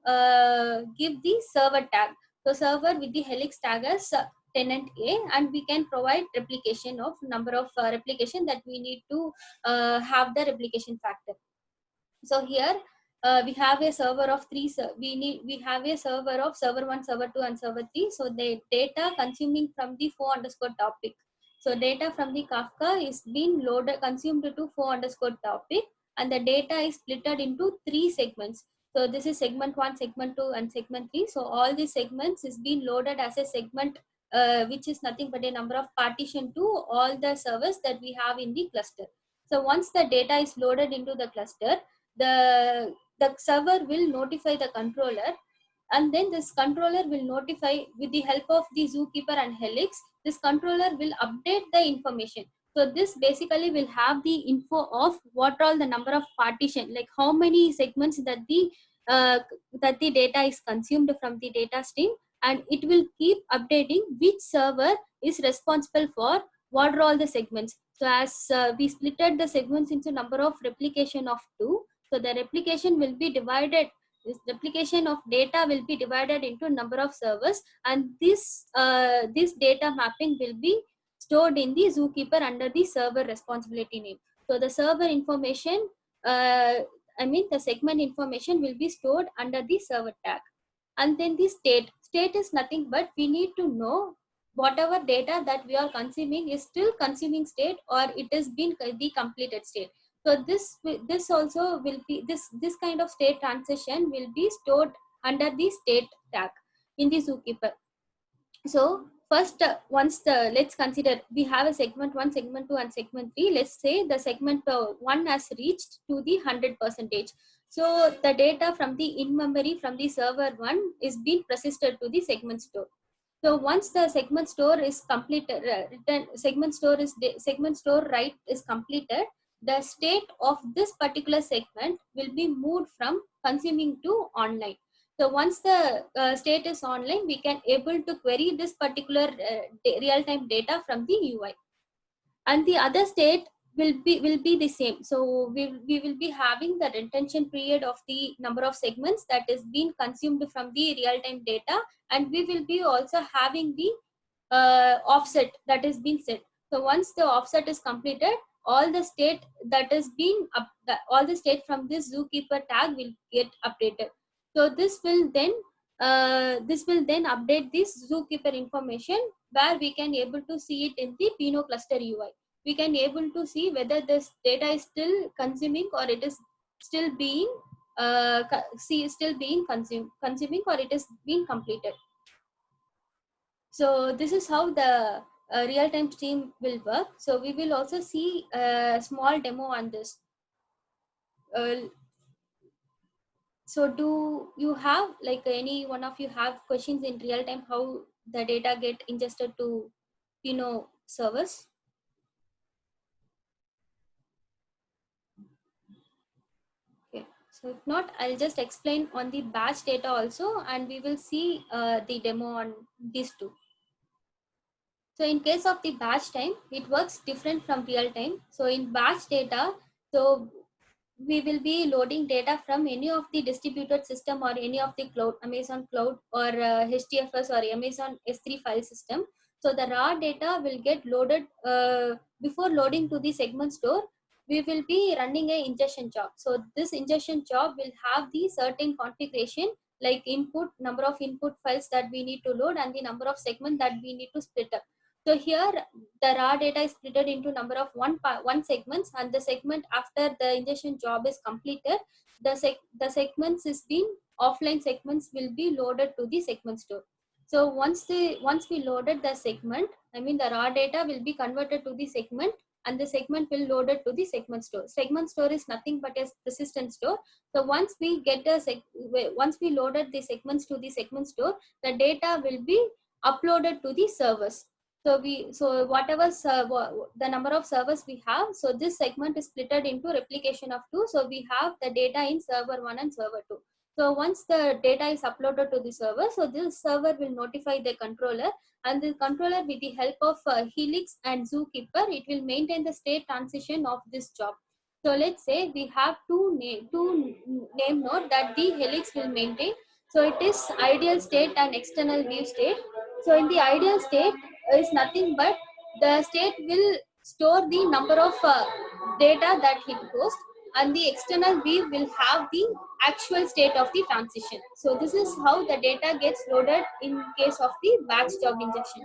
give the server tag. So server with the Helix tag as tenant A, and we can provide replication of number of replication that we need to have the replication factor. So here we have a server of we have a server of server 1, server 2, and server 3. So the data consuming from the foo underscore topic. So data from the Kafka is being loaded, consumed to foo underscore topic, and the data is splitted into 3 segments. So this is segment 1, segment 2, and segment 3. So all these segments is being loaded as a segment, which is nothing but a number of partition to all the servers that we have in the cluster. So once the data is loaded into the cluster, the server will notify the controller, and then this controller will notify with the help of the Zookeeper and Helix. This controller will update the information. So this basically will have the info of what all the number of partition, like how many segments uh, that the data is consumed from the data stream, and it will keep updating which server is responsible for what are all the segments. So as we splitted the segments into number of replication of 2, so the replication will be divided, this replication of data will be divided into number of servers, and this data mapping will be stored in the Zookeeper under the server responsibility name. So the server information, the segment information will be stored under the server tag. And then the state is nothing but we need to know whatever data that we are consuming is still consuming state or it has been the completed state. So this also will be this kind of state transition will be stored under the state tag in the Zookeeper. So first, let's consider we have a segment 1, segment 2, and segment 3. Let's say the segment 1 has reached to the 100%. So the data from the in-memory from the server 1 is being persisted to the segment store. So once the segment store is completed, segment store write is completed, the state of this particular segment will be moved from consuming to online. So once the state is online, we can able to query this particular real-time data from the UI, and the other state will be the same. So we will be having the retention period of the number of segments that is being consumed from the real-time data, and we will be also having the offset that is being set. So once the offset is completed, all the state that is being all the state from this Zookeeper tag will get updated. So this will then update this Zookeeper information, where we can able to see it in the Pinot cluster UI. We can able to see whether this data is still consuming or it is still being consuming or it is being completed. So this is how the real-time stream will work. So we will also see a small demo on this. So do you have, like, any one of you have questions in real time how the data get ingested to Pinot servers? Okay, so if not, I'll just explain on the batch data also, and we will see the demo on these two. So in case of the batch time, it works different from real time. So in batch data, so we will be loading data from any of the distributed system or any of the cloud, Amazon cloud or HDFS or Amazon S3 file system. So the raw data will get loaded before loading to the segment store. We will be running a ingestion job. So this ingestion job will have the certain configuration, like input, number of input files that we need to load, and the number of segment that we need to split up. So here the raw data is split into number of one segments, and the segment after the ingestion job is completed, the segments is being offline segments will be loaded to the segment store. So once we loaded the segment, the raw data will be converted to the segment, and the segment will loaded to the segment store. Segment store is nothing but a persistent store. So once we loaded the segments to the segment store, the data will be uploaded to the servers. So whatever the number of servers we have, so this segment is split into replication of 2. So we have the data in server 1 and server 2. So once the data is uploaded to the server, so this server will notify the controller, and the controller, with the help of Helix and Zookeeper, it will maintain the state transition of this job. So let's say we have two name node that the Helix will maintain. So it is ideal state and external view state. So in the ideal state is nothing but the state will store the number of data that it hosts, and the external view will have the actual state of the transition. So this is how the data gets loaded in case of the batch job injection.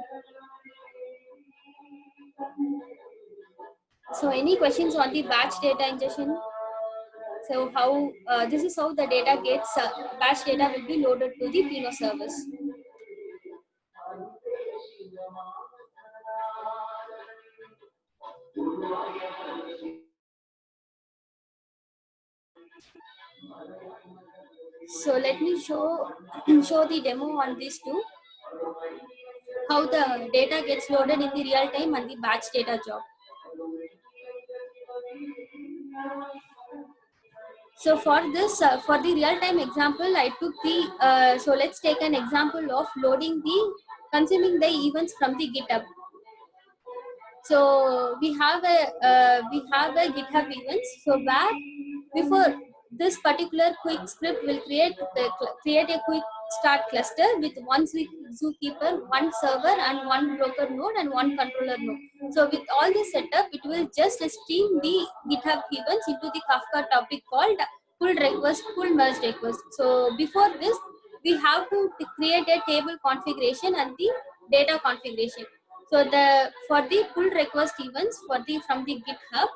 So any questions on the batch data ingestion? So how this is how the data gets batch data will be loaded to the Pino service. So let me show show the demo on these two. How the data gets loaded in the real time and the batch data job. So for this, for the real-time example, I took the, so let's take an example of loading consuming the events from the GitHub. So we have a GitHub events. So where before this particular quick script will create a quick start cluster with one zookeeper, one server, and one broker node and one controller node. So with all this setup, it will just stream the GitHub events into the Kafka topic called pull request, pull merge request. So before this, we have to create a table configuration and the data configuration. So the for the pull request events for the from the GitHub,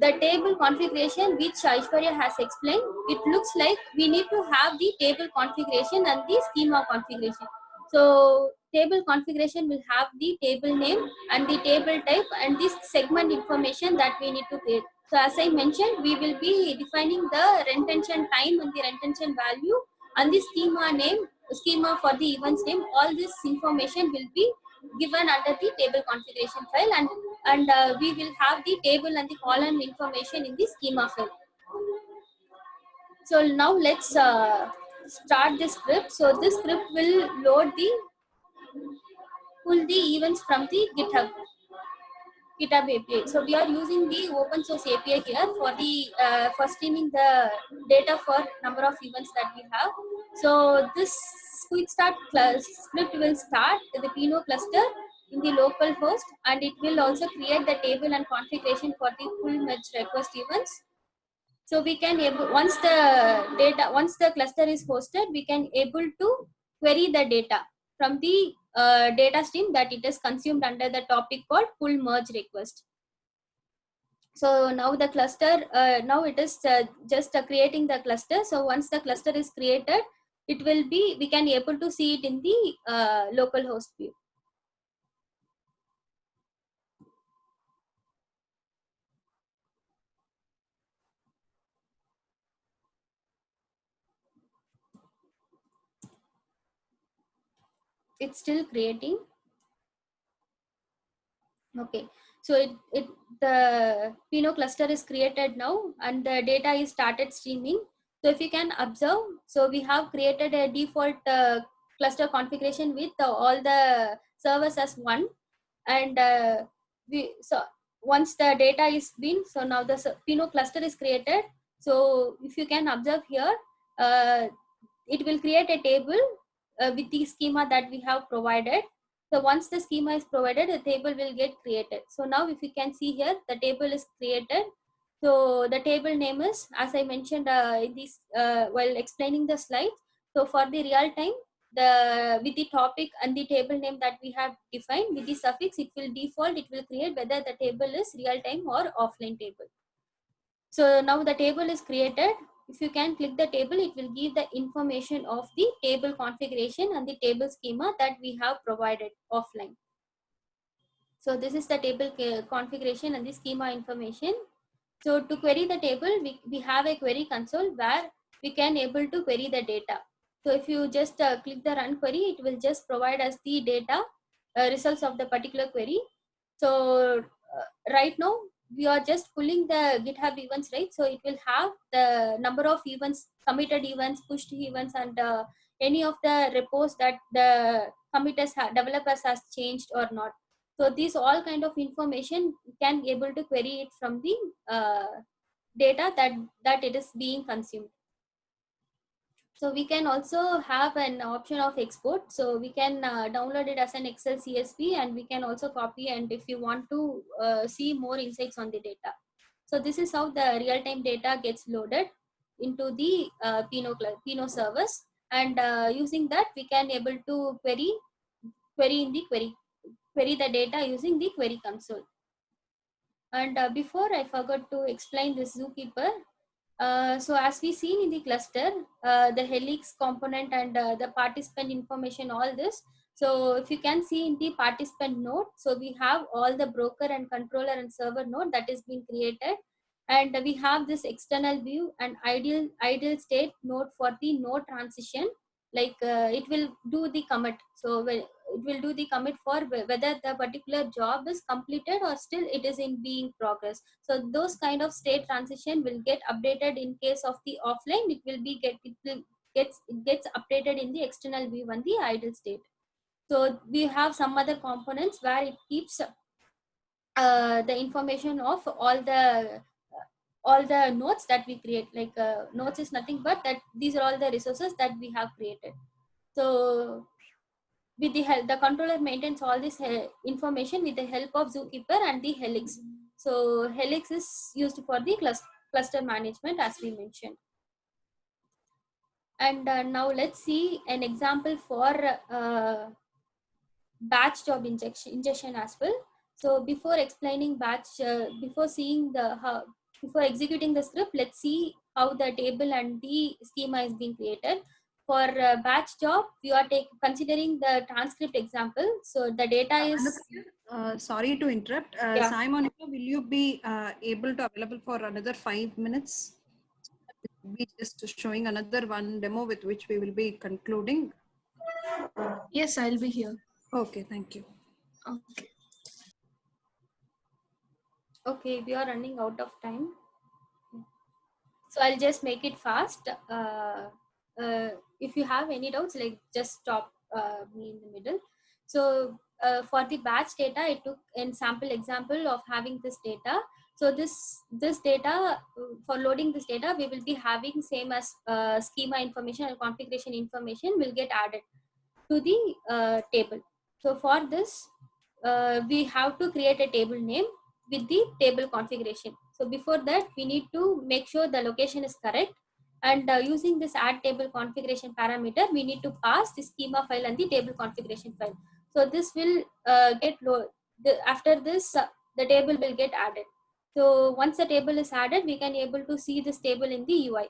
the table configuration which Aishwarya has explained, it looks like we need to have the table configuration and the schema configuration. So table configuration will have the table name and the table type and this segment information that we need to create. So as I mentioned, we will be defining the retention time and the retention value and the schema for the events name. All this information will be given under the table configuration file, and we will have the table and the column information in the schema file. So now let's start the script. So this script will pull the events from the GitHub API. So we are using the open source API here for streaming the data for number of events that we have. So this quick start script will start the Pino cluster in the local host, and it will also create the table and configuration for the pull merge request events. So we can once the cluster is hosted, we can able to query the data from the data stream that it is consumed under the topic called pull merge request. So now the cluster, now it is just creating the cluster. So once the cluster is created, it will be, we can able to see it in the local host view. It's still creating. Okay, so the Pino cluster is created now and the data is started streaming. So if you can observe, so we have created a default cluster configuration with all the servers as one, and so once the data is been, so now the Pino cluster is created. So if you can observe here, it will create a table with the schema that we have provided. So once the schema is provided, the table will get created. So now if you can see here, the table is created. So the table name is, as I mentioned in this while explaining the slide. So for the real time, with the topic and the table name that we have defined with the suffix, it will default, it will create whether the table is real time or offline table. So now the table is created. If you can click the table, it will give the information of the table configuration and the table schema that we have provided offline. So this is the table configuration and the schema information. So to query the table, we have a query console where we can able to query the data. So if you just click the run query, it will just provide us the data results of the particular query. So right now we are just pulling the GitHub events, right? So it will have the number of events, committed events, pushed events, and any of the repos that the committers developers has changed or not. So these all kind of information can able to query it from the data that it is being consumed. So we can also have an option of export. So we can download it as an Excel CSV, and we can also copy, and if you want to see more insights on the data. So this is how the real-time data gets loaded into the Pinot service, and using that we can able to query the data using the query console. And before I forgot to explain this Zookeeper. So as we seen in the cluster, the helix component and the participant information, all this. So if you can see in the participant node, so we have all the broker and controller and server node that is being created. And we have this external view and ideal state node for the node transition. Like it will do the commit. So it will do the commit for whether the particular job is completed or still it is in being progress. So those kind of state transition will get updated in case of the offline. It gets updated in the external view and the idle state. So we have some other components where it keeps the information of all the nodes that we create. Like nodes is nothing but that these are all the resources that we have created. So with the help, the controller maintains all this information with the help of Zookeeper and the Helix. So Helix is used for the cluster management, as we mentioned. And now let's see an example for batch job ingestion as well. So before explaining batch, before executing the script, let's see how the table and the schema is being created. For batch job, we are considering the transcript example. So the data is. Sorry to interrupt. Yeah. Simon, will you be able to available for another 5 minutes? Be just showing another one demo with which we will be concluding. Yes, I'll be here. Okay, thank you. Okay. Okay, we are running out of time. So I'll just make it fast. If you have any doubts, like just stop me in the middle. So for the batch data, I took an sample example of having this data. So this data, for loading this data, we will be having same as schema information and configuration information will get added to the table. So for this, we have to create a table name with the table configuration. So before that, we need to make sure the location is correct. And using this add table configuration parameter, we need to pass the schema file and the table configuration file. So this will get after this, the table will get added. So once the table is added, we can able to see this table in the UI.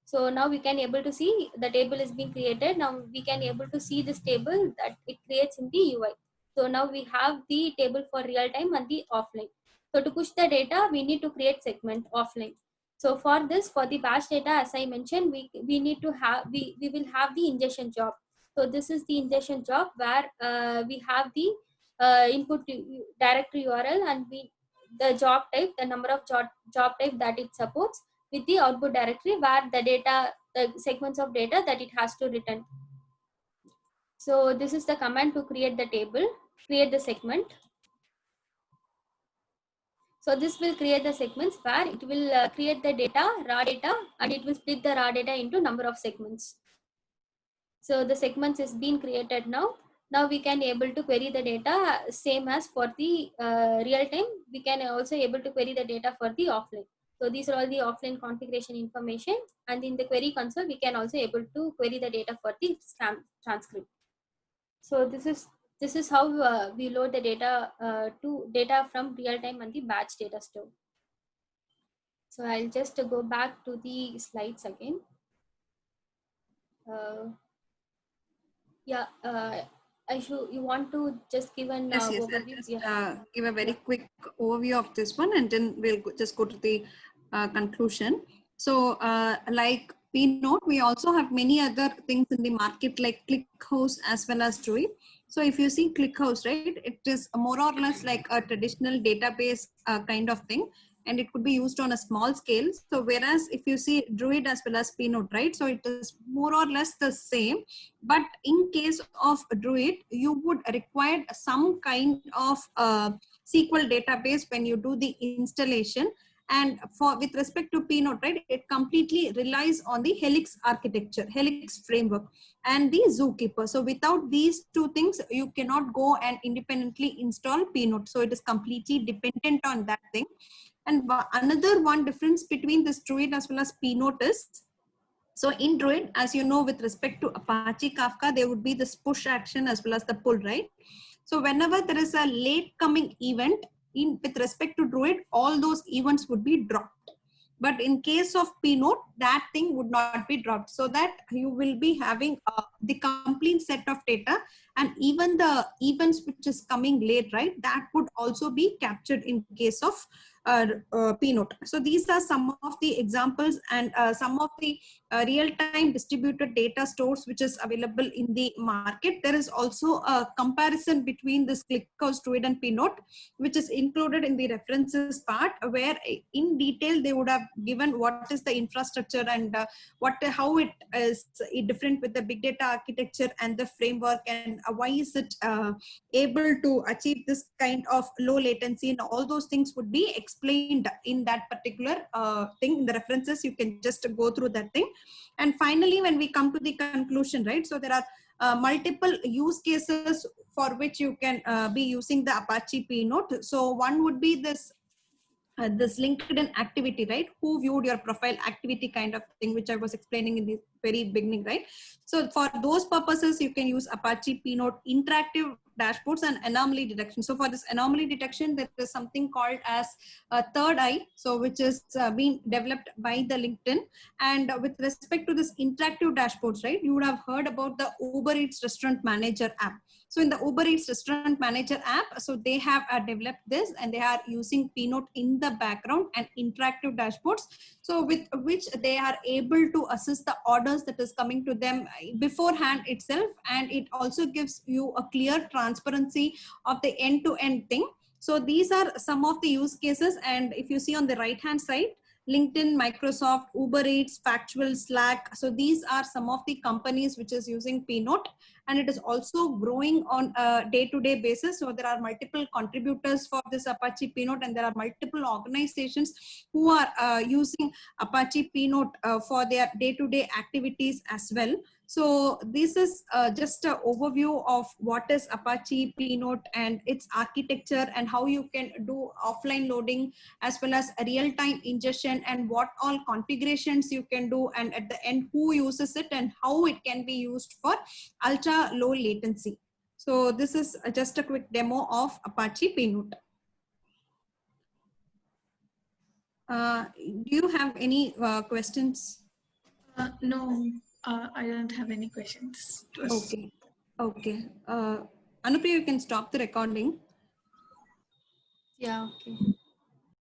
So now we can able to see the table is being created. Now we can able to see this table that it creates in the UI. So now we have the table for real time and the offline. So to push the data, we need to create segment offline. So for this, for the batch data, as I mentioned, we need to have, we will have the ingestion job. So this is the ingestion job where we have the input directory URL and the job type, the number of job type that it supports, with the output directory where the segments of data that it has to return. So this is the command to create the table, create the segment. So this will create the segments where it will create the data, raw data, and it will split the raw data into number of segments. So the segments is being created now. Now we can able to query the data same as for the real time. We can also able to query the data for the offline. So these are all the offline configuration information, and in the query console, we can also able to query the data for the transcript. So this is how we load the data to data from real time and the batch data store. So I'll just go back to the slides again. Yeah, you want to just give an Yes, overview? I'll just give a very quick overview of this one, and then we'll just go to the conclusion. So like Pinot, we also have many other things in the market like ClickHouse as well as Druid. So if you see ClickHouse, right, it is more or less like a traditional database kind of thing, and it could be used on a small scale. So whereas if you see Druid as well as Pinot, right, so it is more or less the same. But in case of Druid, you would require some kind of SQL database when you do the installation. And for with respect to Pinot, right, it completely relies on the Helix architecture, Helix framework, and the Zookeeper. So without these two things, you cannot go and independently install Pinot. So it is completely dependent on that thing. And another one difference between this Druid as well as Pinot is, so in Druid, as you know, with respect to Apache Kafka, there would be this push action as well as the pull, right? So whenever there is a late coming event in with respect to Druid, all those events would be dropped. But in case of Pinot, that thing would not be dropped, so that you will be having the complete set of data, and even the events which is coming late, right, that would also be captured in case of Pinot. So these are some of the examples and some of the real-time distributed data stores which is available in the market. There is also a comparison between this ClickHouse, Druid and Pinot, which is included in the references part, where in detail they would have given what is the infrastructure and how it is different with the big data architecture and the framework, and why is it able to achieve this kind of low latency, and all those things would be explained in that particular thing in the references. You can just go through that thing. And finally, when we come to the conclusion, right, so there are multiple use cases for which you can be using the Apache Pinot. So one would be this LinkedIn activity, right? Who viewed your profile activity kind of thing, which I was explaining in the very beginning, right? So for those purposes, you can use Apache Pinot interactive dashboards and anomaly detection. So for this anomaly detection, there is something called as Third Eye, so which is being developed by the LinkedIn. And with respect to this interactive dashboards, right, you would have heard about the Uber Eats Restaurant Manager app. So in the Uber Eats Restaurant Manager app, so they have developed this, and they are using Pinot in the background and interactive dashboards. So with which they are able to assess the orders that is coming to them beforehand itself. And it also gives you a clear transparency of the end-to-end thing. So these are some of the use cases. And if you see on the right-hand side, LinkedIn, Microsoft, Uber Eats, Factual, Slack. So these are some of the companies which is using Pinot, and it is also growing on a day-to-day basis. So there are multiple contributors for this Apache Pinot, and there are multiple organizations who are using Apache Pinot for their day-to-day activities as well. So this is just an overview of what is Apache Pinot and its architecture, and how you can do offline loading as well as real-time ingestion, and what all configurations you can do, and at the end who uses it and how it can be used for ultra low latency. So this is just a quick demo of Apache Pinot. Do you have any questions? No, I don't have any questions. Okay. Okay. Anupriya, you can stop the recording. Yeah, okay.